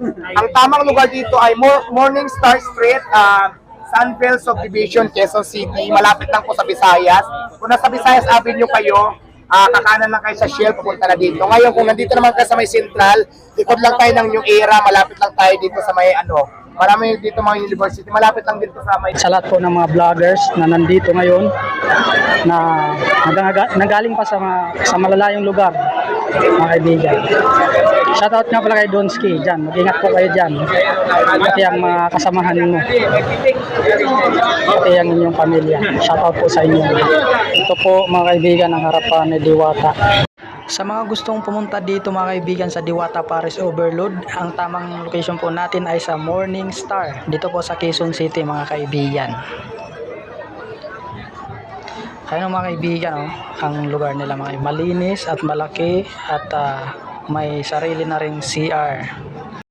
Ang tamang lugar dito ay Morning Star Street, Sunville Subdivision, Quezon City. Malapit lang po sa Visayas. Kung nasa Visayas Avenue kayo, kakanan lang kayo sa Shell, pupunta na dito. Ngayon, kung nandito naman kayo sa may Central, likod lang tayo ng New Era, malapit lang tayo dito sa may marami dito mga university, malapit lang dito sa may... Sa lahat po ng mga vloggers na nandito ngayon, na nanggaling pa sa malalayong lugar, mga kaibigan. Shoutout nga pala kay Donski, dyan, mag-ingat po kayo dyan. Pati ang mga kasamahan mo, pati ang inyong pamilya. Shoutout po sa inyo. Ito po mga kaibigan ang harapan ni Diwata. Sa mga gustong pumunta dito mga kaibigan sa Diwata Paris Overload, ang tamang location po natin ay sa Morning Star, dito po sa Quezon City mga kaibigan. Ayun mga kaibigan, ang lugar nila mga malinis at malaki at may sarili na ring CR.